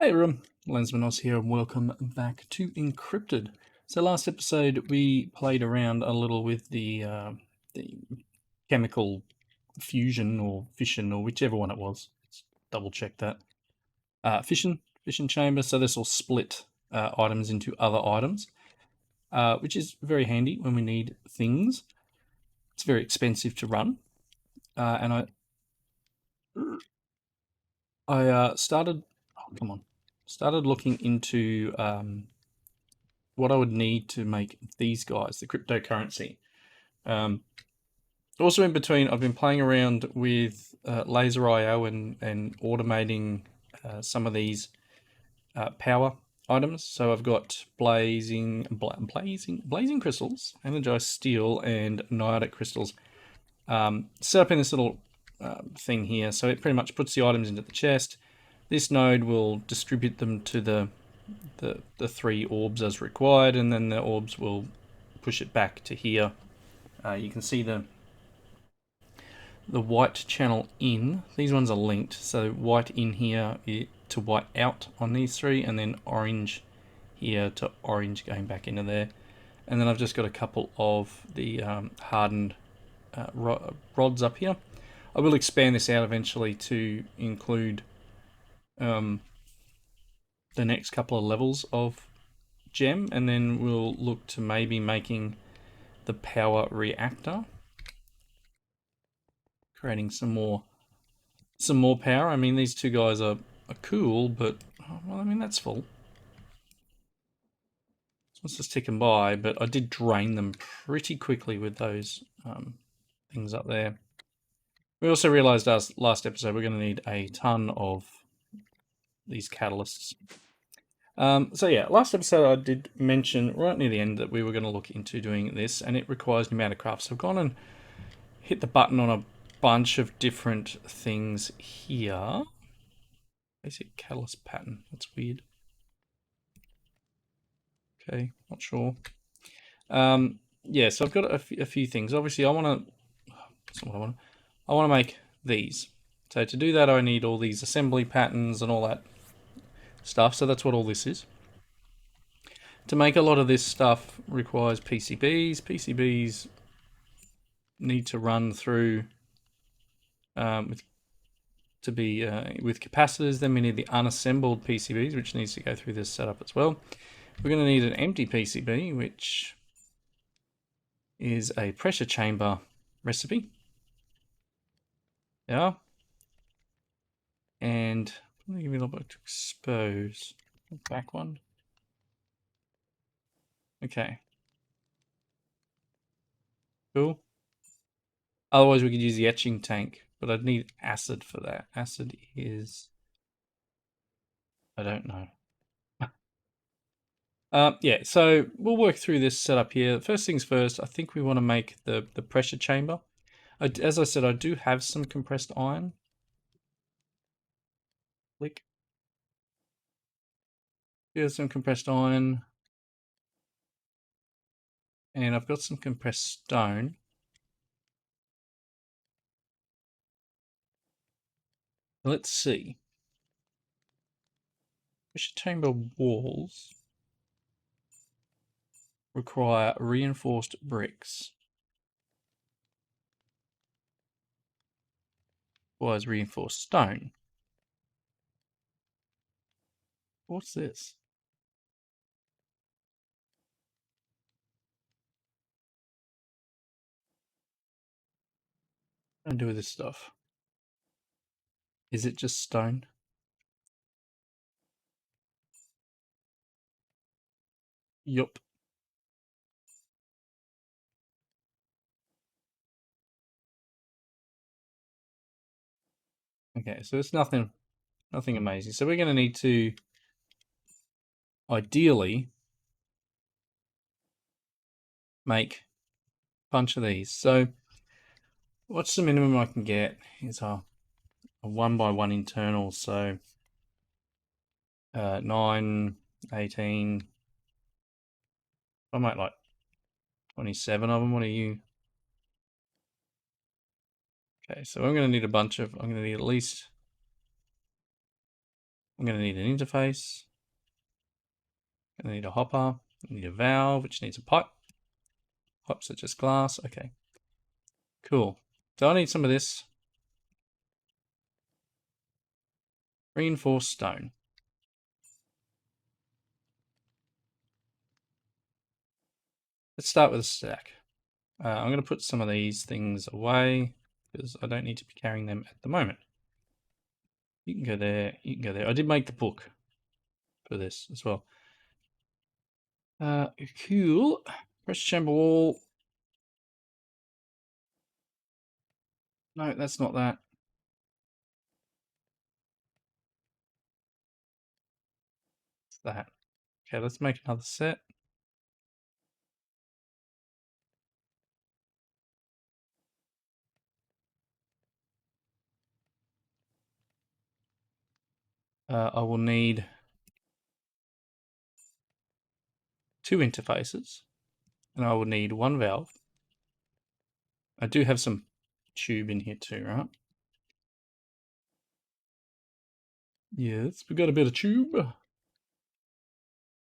Hey everyone, Lensman Oz here and welcome back to Encrypted. So last episode we played around a little with the chemical fusion or fission or whichever one it was. Let's double check that. Fission chamber, so this will split items into other items, which is very handy when we need things. It's very expensive to run. And I started, oh come on, started looking into what I would need to make these guys, the cryptocurrency. Also in between, I've been playing around with Laser IO and automating some of these power items. So I've got blazing crystals, energized steel, and niotic crystals set up in this little thing here. So it pretty much puts the items into the chest. This node will distribute them to the three orbs as required, and then the orbs will push it back to here. You can see the white channel in. These ones are linked, so white in here to white out on these three, and then orange here to orange going back into there. And then I've just got a couple of the hardened rods up here. I will expand this out eventually to include the next couple of levels of gem, and then we'll look to maybe making the power reactor, creating some more power. I mean, these two guys are cool, but well, I mean, that's full. So it's just ticking by, but I did drain them pretty quickly with those things up there. We also realized last episode we're going to need a ton of these catalysts. So yeah, last episode I did mention right near the end that we were going to look into doing this, and it requires pneumatic craft. So I've gone and hit the button on a bunch of different things here. Basic catalyst pattern. That's weird. Okay, not sure. Yeah, so I've got a few things. Obviously, I want to. That's not what I want. I want to make these. So to do that, I need all these assembly patterns and all that stuff. So that's what all this is. To make a lot of this stuff requires PCBs. PCBs need to run through with capacitors. Then we need the unassembled PCBs, which needs to go through this setup as well. We're going to need an empty PCB, which is a pressure chamber recipe. Yeah. And I'm going to give you a little bit to expose. Back one. Okay. Cool. Otherwise, we could use the etching tank, but I'd need acid for that. Acid is... I don't know. Yeah, so we'll work through this setup here. First things first, I think we want to make the pressure chamber. As I said, I do have some compressed iron. Click. Here's some compressed iron. And I've got some compressed stone. Let's see. Pressure chamber walls require reinforced bricks. Requires reinforced stone. What's this? What do I do with this stuff? Is it just stone? Yup. Okay, so it's nothing amazing. So we're going to need to ideally make a bunch of these. So what's the minimum I can get? Is a 1x1 internal. So 9, 18. I might like 27 of them. What are you? Okay, so I'm going to need a bunch of. I'm going to need at least I'm going to need an interface. I'm going to need a hopper. I need a valve, which needs a pipe. Pipes are just glass. Okay. Cool. So I need some of this. Reinforced stone. Let's start with a stack. I'm going to put some of these things away because I don't need to be carrying them at the moment. You can go there. You can go there. I did make the book for this as well. Cool. Pressure chamber wall. No, that's not that. It's that. Okay, let's make another set. I will need 2 interfaces, and I will need 1 valve. I do have some tube in here too, right? Yes, we got a bit of tube.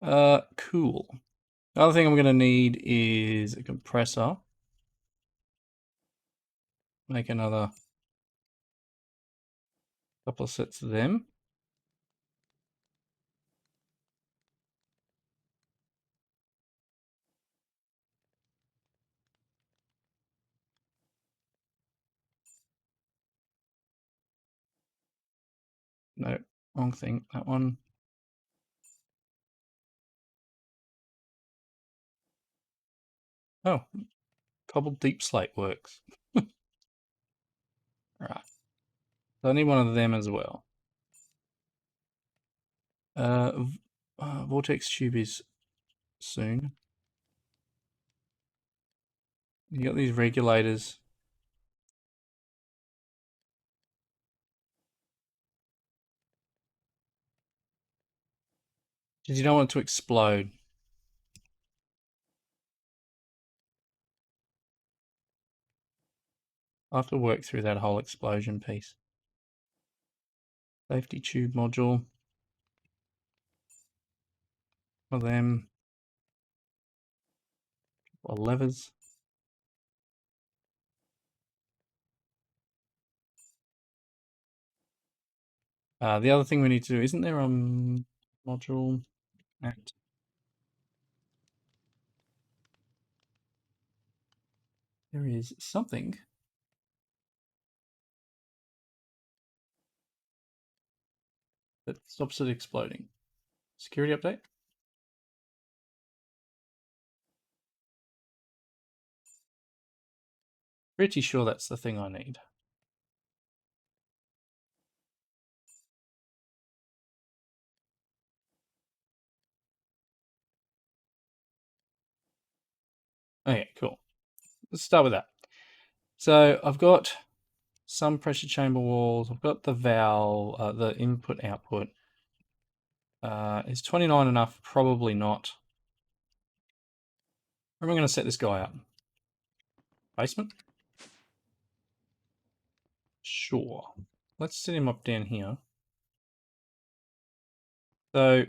Cool. The other thing I'm going to need is a compressor. Make another couple of sets of them. No, wrong thing. That one. Oh, cobbled deep slate works. Right. So I need one of them as well. Vortex tube is soon. You got these regulators. Because you don't want it to explode. I'll have to work through that whole explosion piece. Safety tube module. One of them. Couple of levers. The other thing we need to do, isn't there a module at? There is something that stops it exploding. Security update? Pretty sure that's the thing I need. Okay, cool. Let's start with that. So I've got some pressure chamber walls. I've got the valve, the input output. Is 29 enough? Probably not. Where am I going to set this guy up? Basement? Sure. Let's set him up down here. So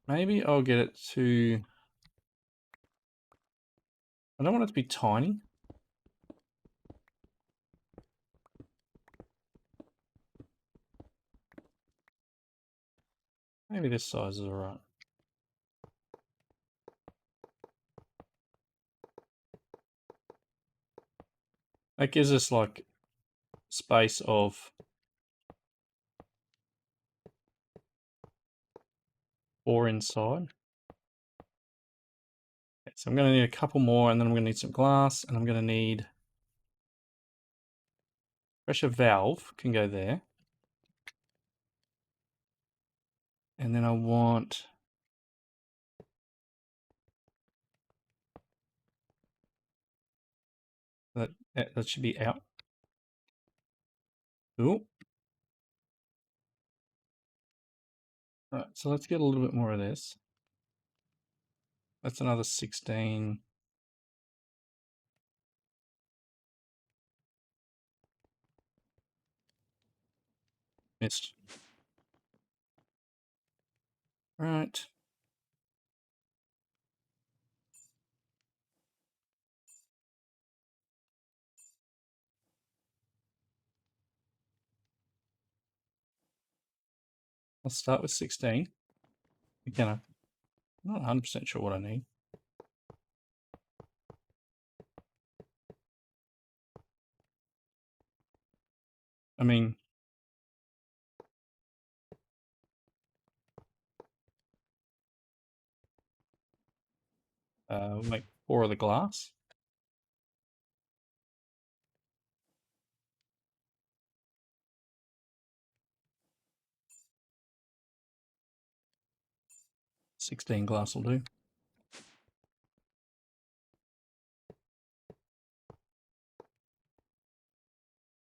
maybe I'll get it to... I don't want it to be tiny. Maybe this size is alright. That gives us like space of 4 inside. Okay, so I'm going to need a couple more, and then I'm going to need some glass, and I'm going to need pressure valve can go there. And then I want that should be out. Cool. Right, so let's get a little bit more of this. That's another 16. Missed. Right. I'll start with 16. Again, I'm not 100% sure what I need. I mean, make 4 of the glass. $16 glass will do.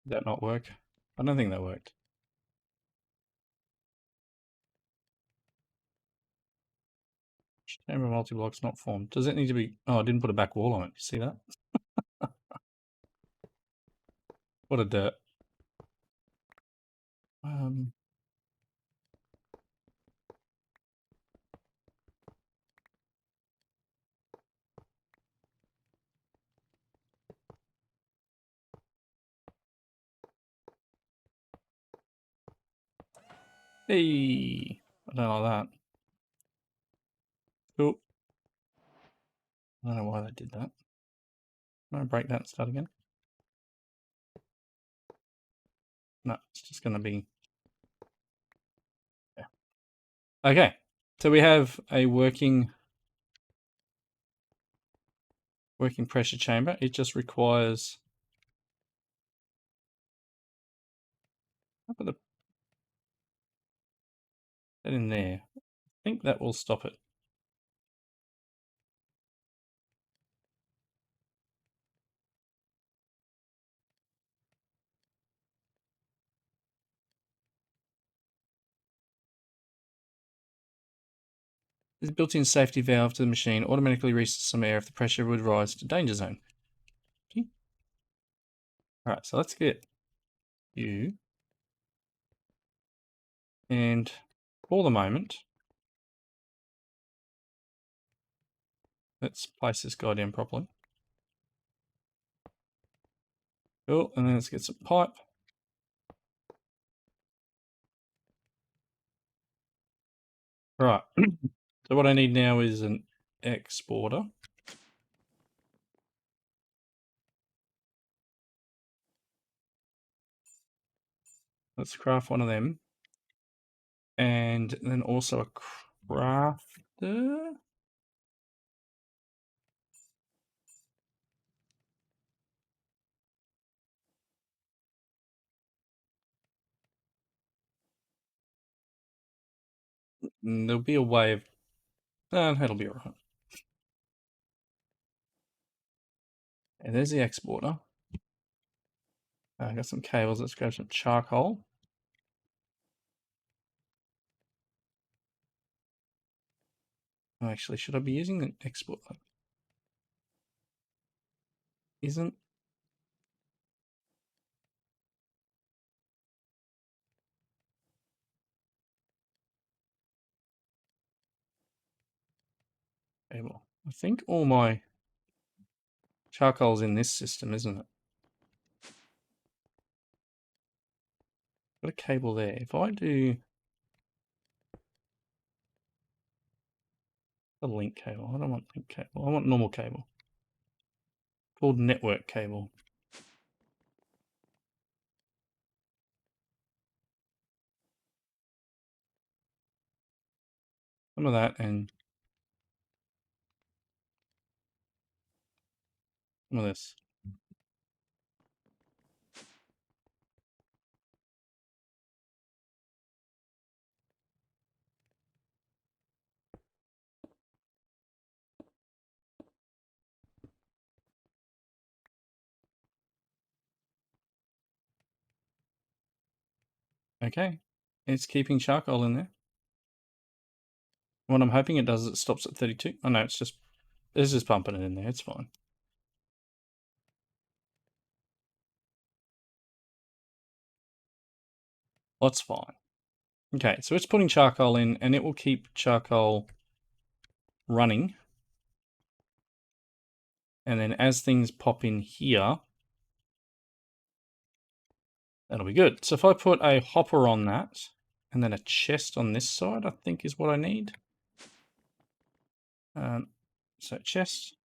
Did that not work? I don't think that worked. Chamber multi-block's not formed. Does it need to be... Oh, I didn't put a back wall on it. You see that? What a dirt. Hey! I don't like that. Oh. I don't know why they did that. I'm going to break that and start again. No, it's just going to be... Yeah. Okay, so we have a working pressure chamber. It just requires... I'll put that in there. I think that will stop it. There's a built-in safety valve to the machine. Automatically resets some air if the pressure would rise to danger zone. Okay. All right, so let's get you. And for the moment, let's place this guy down properly. Cool, and then let's get some pipe. Right, so what I need now is an exporter. Let's craft one of them. And then also a crafter. There'll be a way of... that'll be alright. And there's the exporter. I got some cables. Let's grab some charcoal. Oh, actually, should I be using an exporter? Isn't... cable. I think all my charcoal's in this system, isn't it? Got a cable there. If I do a link cable, I don't want link cable. I want normal cable. Called network cable. Some of that and some of this. Okay, it's keeping charcoal in there. What I'm hoping it does is it stops at 32. Oh no, it's just pumping it in there. It's fine. That's fine. Okay, so it's putting charcoal in, and it will keep charcoal running. And then as things pop in here, that'll be good. So if I put a hopper on that, and then a chest on this side, I think is what I need. So chest.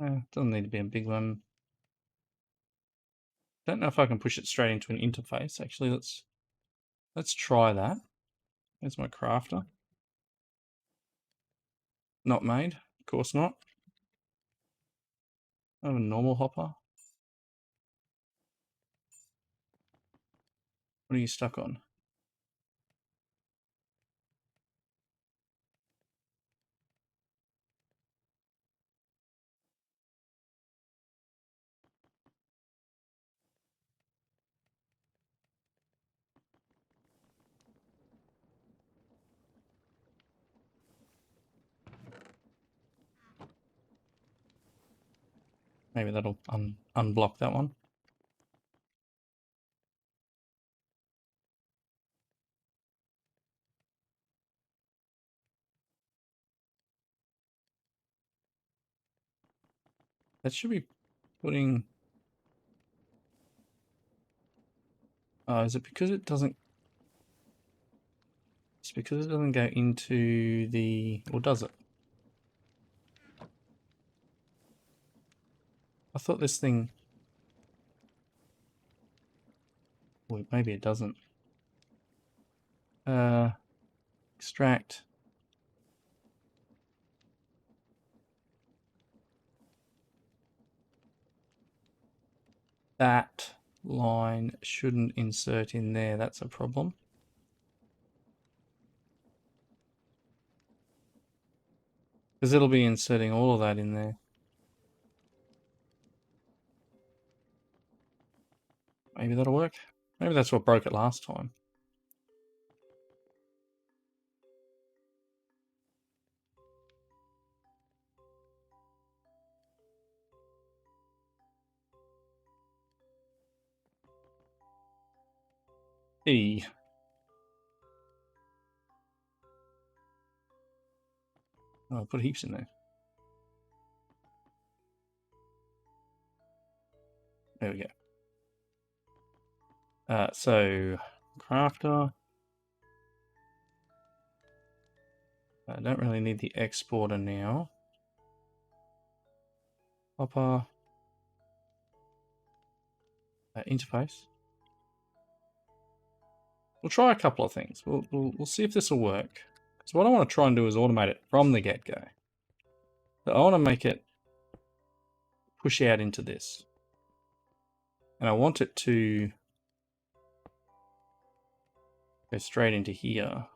Doesn't need to be a big one. Don't know if I can push it straight into an interface. Actually, let's try that. There's my crafter. Not made. Of course not. I have a normal hopper. What are you stuck on? Maybe that'll unblock that one. That should be putting... is it because it doesn't... It's because it doesn't go into the... Or does it? I thought this thing... Wait, maybe it doesn't. Extract. That line shouldn't insert in there. That's a problem. Because it'll be inserting all of that in there. Maybe that'll work. Maybe that's what broke it last time. E. Oh, I put heaps in there. There we go. So, crafter. I don't really need the exporter now. Hopper. Interface. We'll try a couple of things. We'll see if this will work. So what I want to try and do is automate it from the get-go. So I want to make it push out into this. And I want it to go straight into here.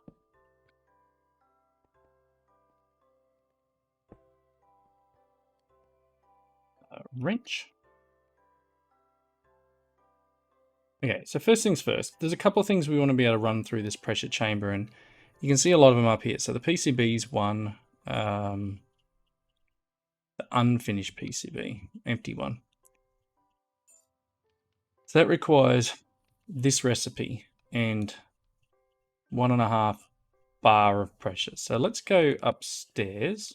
Wrench. Okay, so first things first, there's a couple of things we want to be able to run through this pressure chamber, and you can see a lot of them up here. So the PCB's one, the unfinished PCB, empty one. So that requires this recipe and 1.5 bar of pressure. So let's go upstairs.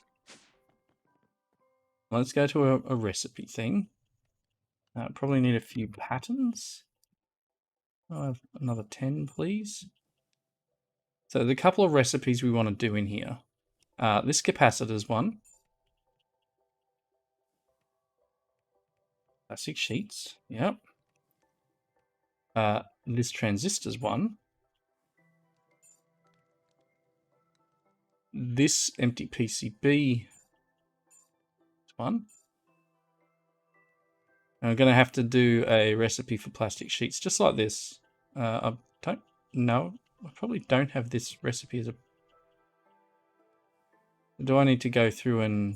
Let's go to a recipe thing. Probably need a few patterns. I'll have another 10, please. So there's a couple of recipes we want to do in here. This capacitor's one. 6 sheets, yep. This transistor's one. This empty PCB is one. And I'm going to have to do a recipe for plastic sheets, just like this. I don't know. I probably don't have this recipe as a... Do I need to go through and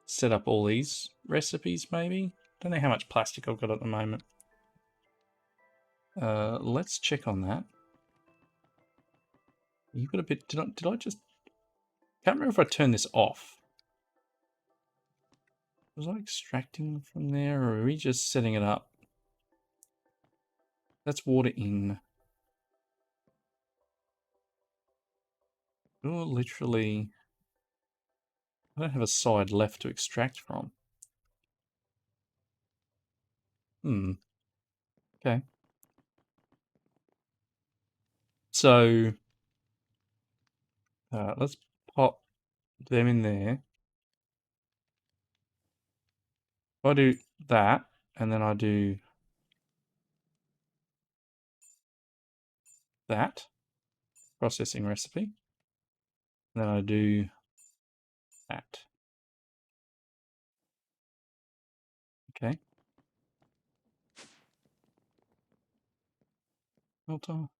set up all these recipes, maybe? Don't know how much plastic I've got at the moment. Let's check on that. You've got a bit... Did I just... Can't remember if I turned this off. Was I extracting from there, or are we just setting it up? That's water in. Oh, literally. I don't have a side left to extract from. Okay. So, let's pop them in there. If I do that, and then I do that, processing recipe, and then I do that. Okay. Filter.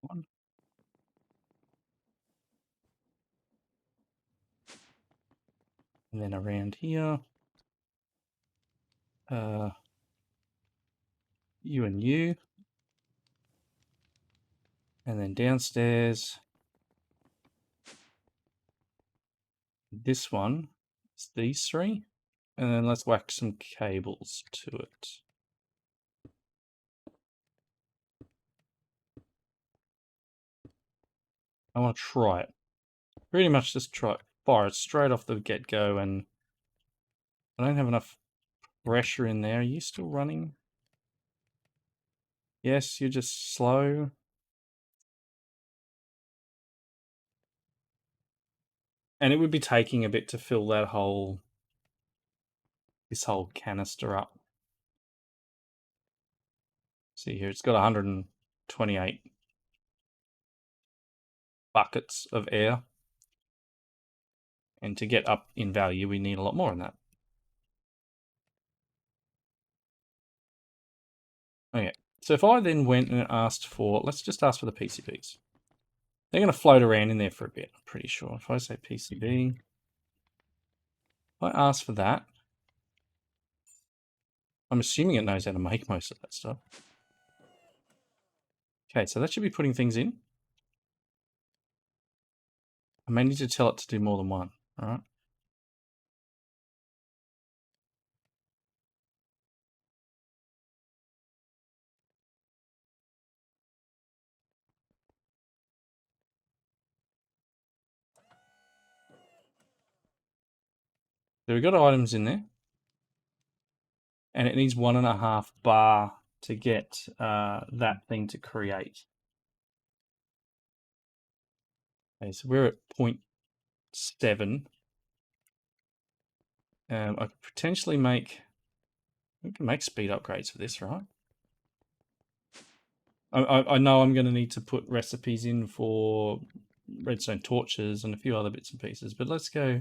One. And then around here, you and you. And then downstairs, this one is these three. And then let's whack some cables to it. I want to try it. Pretty much just try it. Fire it straight off the get-go, and I don't have enough pressure in there. Are you still running? Yes, you're just slow. And it would be taking a bit to fill that this whole canister up. See here, it's got 128 buckets of air. And to get up in value, we need a lot more than that. Okay, so if I then went and asked for, let's just ask for the PCBs. They're going to float around in there for a bit, I'm pretty sure. If I say PCB, if I ask for that, I'm assuming it knows how to make most of that stuff. Okay, so that should be putting things in. I may need to tell it to do more than one, all right? So we've got items in there. And it needs 1.5 bar to get that thing to create. Okay, so we're at 0.7. I could potentially make... We can make speed upgrades for this, right? I know I'm going to need to put recipes in for redstone torches and a few other bits and pieces, but let's go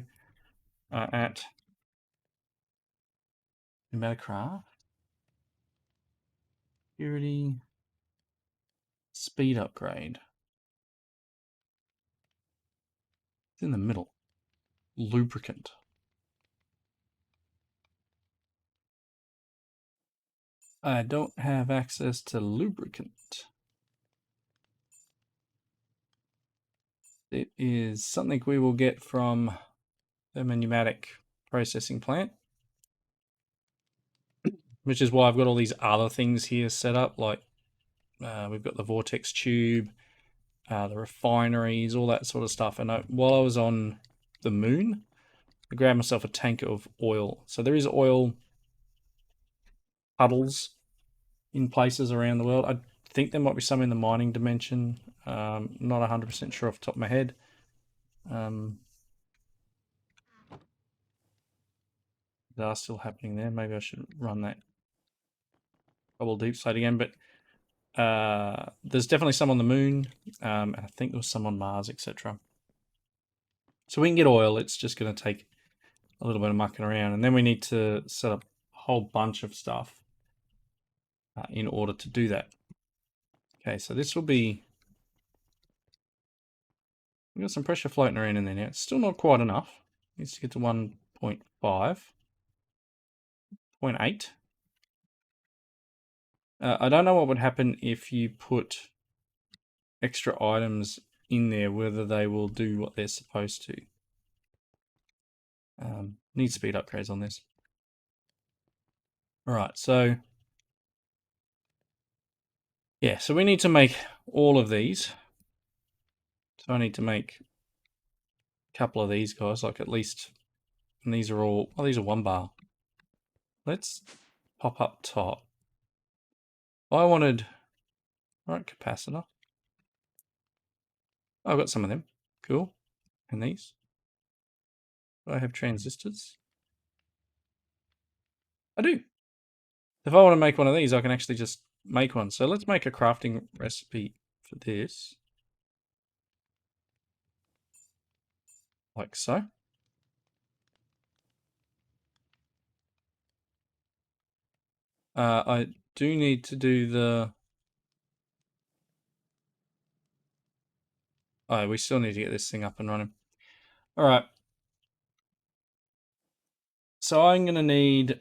at Metacraft, Purity, speed upgrade. It's in the middle. Lubricant. I don't have access to lubricant. It is something we will get from the pneumatic processing plant, which is why I've got all these other things here set up, like we've got the vortex tube, the refineries, all that sort of stuff. And while I was on the moon, I grabbed myself a tank of oil. So there is oil puddles in places around the world. I think there might be some in the mining dimension. Not 100% sure off the top of my head. They are still happening there. Maybe I should run that double deep slate again, but there's definitely some on the moon. I think there was some on Mars, etc. So we can get oil. It's just going to take a little bit of mucking around, and then we need to set up a whole bunch of stuff in order to do that. Okay, so this will be... We've got some pressure floating around in there now. It's still not quite enough. It needs to get to 1.5, 0.8. I don't know what would happen if you put extra items in there whether they will do what they're supposed to. Need speed upgrades on this. All right, so yeah, so we need to make all of these. So I need to make a couple of these guys, like at least, and these are all, oh, these are 1 bar. Let's pop up top. I wanted, all right, capacitor. Oh, I've got some of them. Cool. And these. Do I have transistors? I do. If I want to make one of these, I can actually just make one. So let's make a crafting recipe for this. Like so. I do need to do the... Oh, we still need to get this thing up and running. All right. So I'm going to need...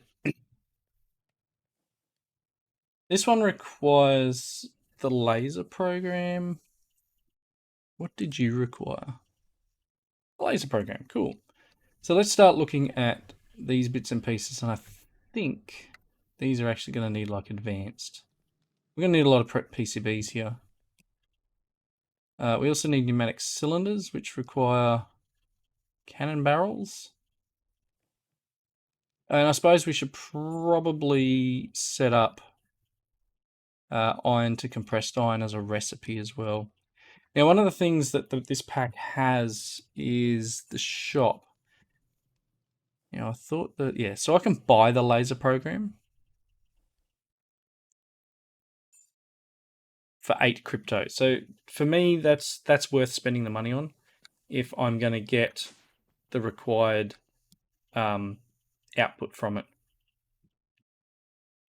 This one requires the laser program. What did you require? Laser program, cool. So let's start looking at these bits and pieces, and I think these are actually going to need like advanced. We're going to need a lot of PCBs here. We also need pneumatic cylinders, which require cannon barrels. And I suppose we should probably set up iron to compressed iron as a recipe as well. Now, one of the things that this pack has is the shop. Now, I thought that, yeah, so I can buy the laser program for 8 crypto. So for me, that's worth spending the money on if I'm going to get the required output from it.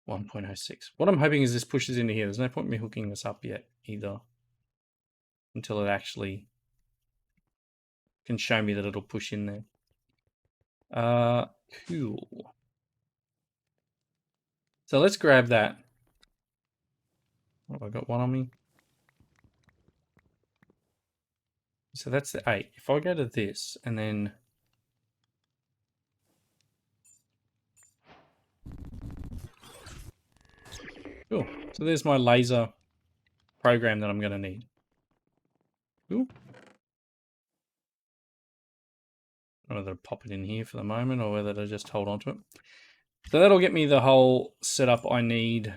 1.06. What I'm hoping is this pushes into here. There's no point in me hooking this up yet either until it actually can show me that it'll push in there. Cool. So let's grab that. Oh, I got one on me. So that's the 8. If I go to this and then... Cool. So there's my laser program that I'm going to need. Cool. I don't know whether to pop it in here for the moment or whether to just hold on to it. So that'll get me the whole setup I need.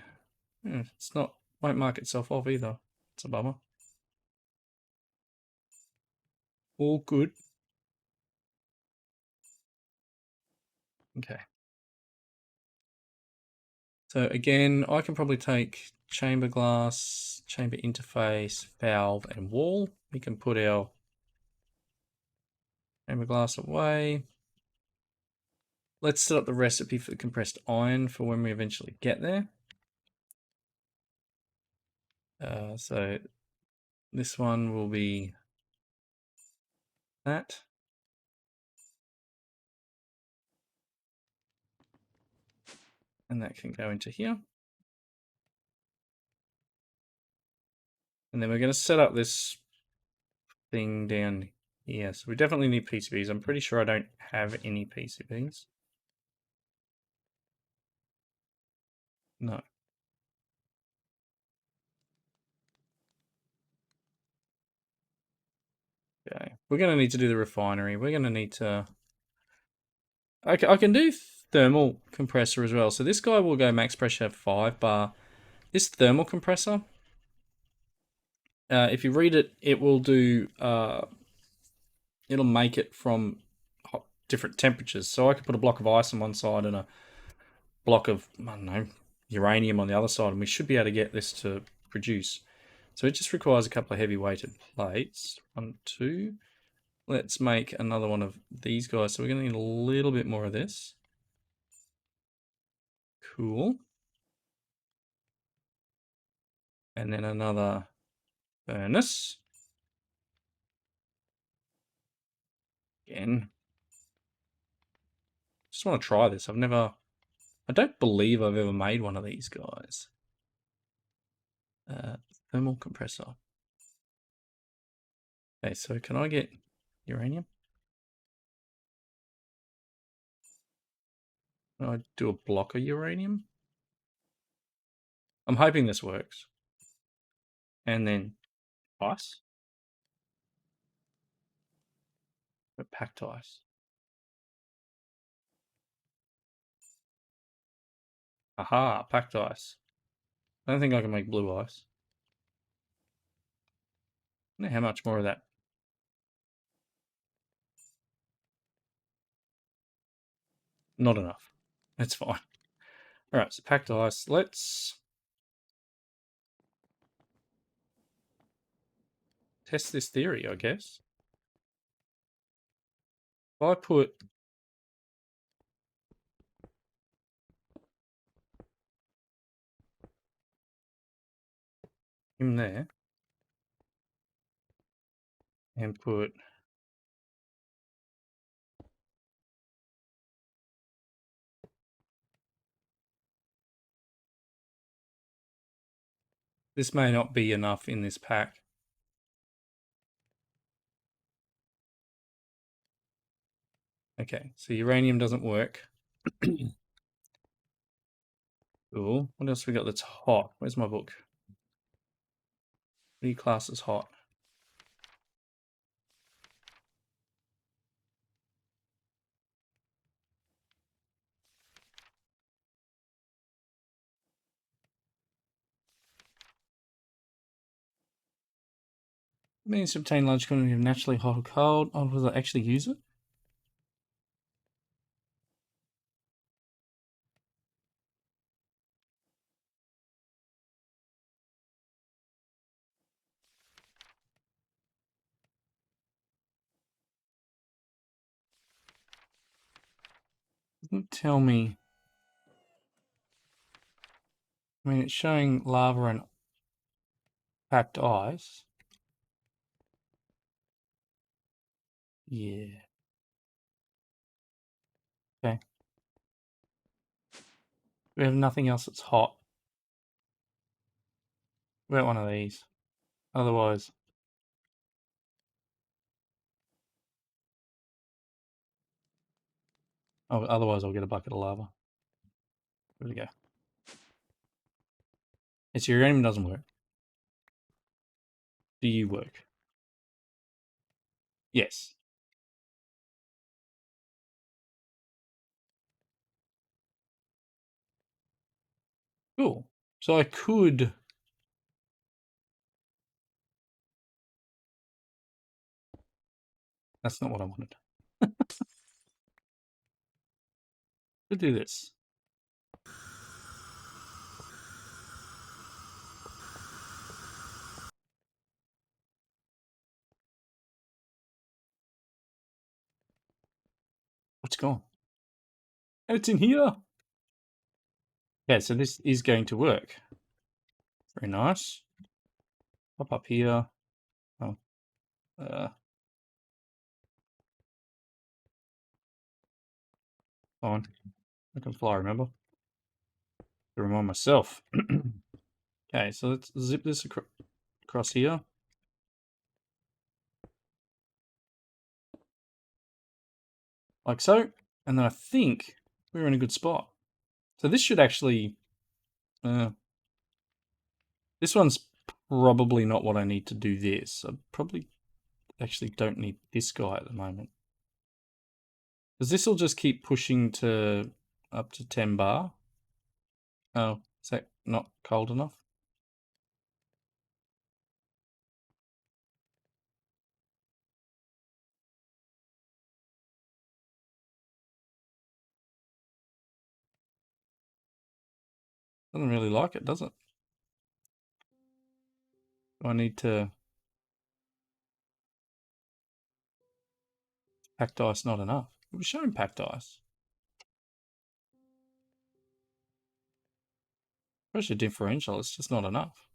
It's not, won't mark itself off either. It's a bummer. All good. Okay. So again, I can probably take chamber glass, chamber interface, valve, and wall. We can put our chamber glass away. Let's set up the recipe for the compressed iron for when we eventually get there. So this one will be that. And that can go into here. And then we're going to set up this thing down here. So we definitely need PCBs. I'm pretty sure I don't have any PCBs. No. Okay. We're going to need to do the refinery. We're going to need to... Okay, I can do thermal compressor as well. So this guy will go max pressure 5 bar. This thermal compressor, if you read it, it will do... it'll make it from different temperatures. So I could put a block of ice on one side and a block of, I don't know, uranium on the other side, and we should be able to get this to produce. So it just requires a couple of heavy weighted plates. 1, 2. Let's make another one of these guys. So we're going to need a little bit more of this. Cool. And then another furnace. Again. Just want to try this. I don't believe I've ever made one of these guys. Thermal compressor. Okay, so can I get uranium? Can I do a block of uranium? I'm hoping this works. And then ice. Packed ice. Aha, packed ice. I don't think I can make blue ice. I don't know how much more of that. Not enough. That's fine. All right, so packed ice. Let's test this theory, I guess. If I put him there and put this may not be enough in this pack. Okay, so uranium doesn't work. Cool. What else we got that's hot? Where's my book? What do you class as hot? It means to obtain large quantity of naturally hot or cold. Oh, will I actually use it? Doesn't tell me. I mean, it's showing lava and packed ice. Yeah. Okay. We have nothing else that's hot. We want one of these. Otherwise, I'll get a bucket of lava. There we go. It's uranium doesn't work. Do you work? Yes. Cool. So I could. That's not what I wanted. Could do this. What's gone? Oh, it's in here. Yeah, so this is going to work. Very nice. Pop up here. Oh, fine. I can fly, remember? To remind myself. Okay, so let's zip this across here. Like so. And then I think we're in a good spot. So this should actually... this one's probably not what I need to do this. I probably actually don't need this guy at the moment. Because this will just keep pushing to up to 10 bar. Oh, is that not cold enough? Doesn't really like it, does it? Do I need to... Packed ice not enough. It was showing packed ice. Pressure differential, it's just not enough.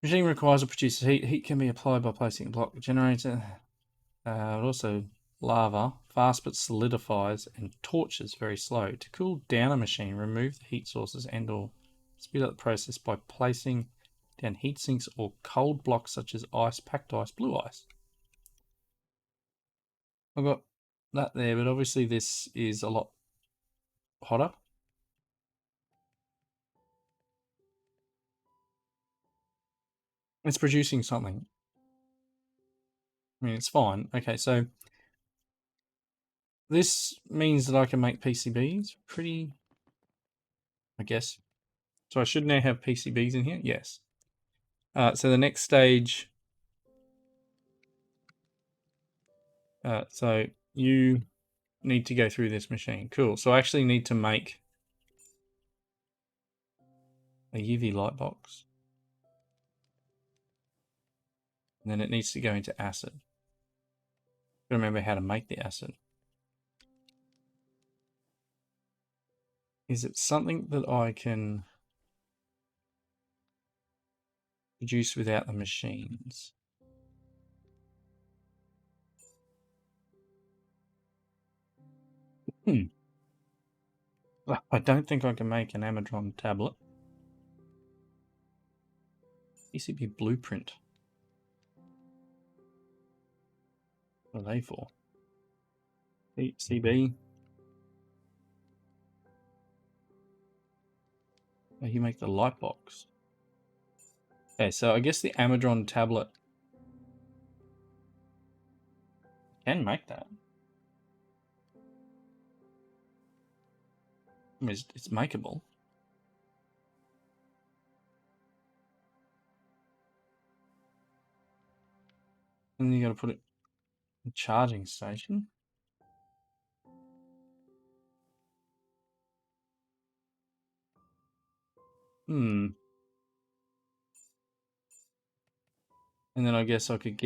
Machine requires or produces heat. Heat can be applied by placing a block generator. But also lava. fast but solidifies, and torches very slow. To cool down a machine, remove the heat sources and or speed up the process by placing down heat sinks or cold blocks such as ice, packed ice, blue ice. I've got that there, but obviously this is a lot hotter. It's producing something. I mean, it's fine. Okay, so this means that I can make PCBs pretty, I guess. So I should now have PCBs in here? Yes. So the next stage, so you need to go through this machine. Cool. So I actually need to make a UV light box. And then it needs to go into acid. Remember how to make the acid. Is it something that I can produce without the machines? I don't think I can make an Amadron tablet. PCB blueprint. What are they for? CB. Oh, you make the light box. Okay, so I guess the Amadron tablet can make that. I mean, it's makeable. And then you got to put it in a charging station. And then I guess I could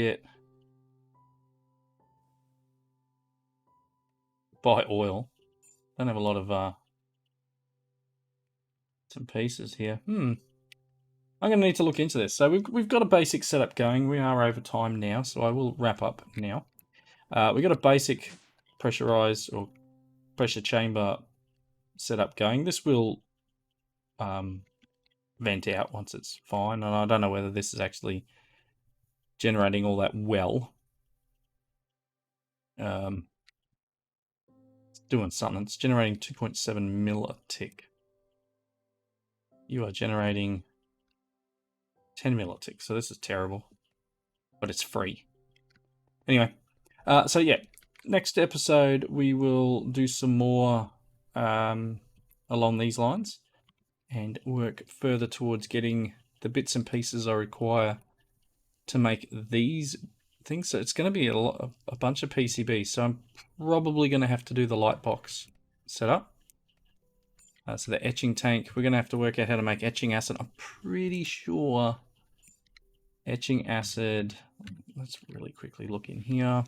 buy oil. Don't have a lot of some pieces here. I'm going to need to look into this. So we've got a basic setup going. We are over time now, so I will wrap up now. We've got a basic pressurized or pressure chamber setup going. This will vent out once it's fine, and I don't know whether this is actually generating all that well. It's doing something. It's generating 2.7 mil a tick. You are generating 10 mil a tick, so this is terrible, but it's free. Anyway, so yeah, next episode we will do some more along these lines and work further towards getting the bits and pieces I require to make these things. So it's going to be a bunch of PCBs, so I'm probably going to have to do the light box setup. So the etching tank, we're going to have to work out how to make etching acid. I'm pretty sure etching acid, let's really quickly look in here.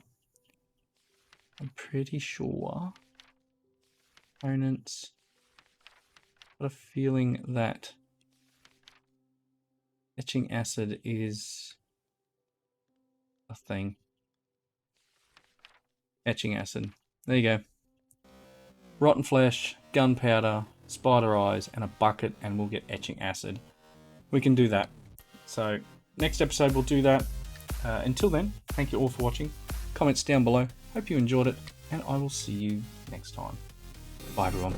I'm pretty sure components, got a feeling that etching acid is a thing. Etching acid, there you go. Rotten flesh, gunpowder, spider eyes, and a bucket, and we'll get etching acid. We can do that. So next episode we'll do that. Until then, thank you all for watching. Comments down below. Hope you enjoyed it, and I will see you next time. Bye everyone.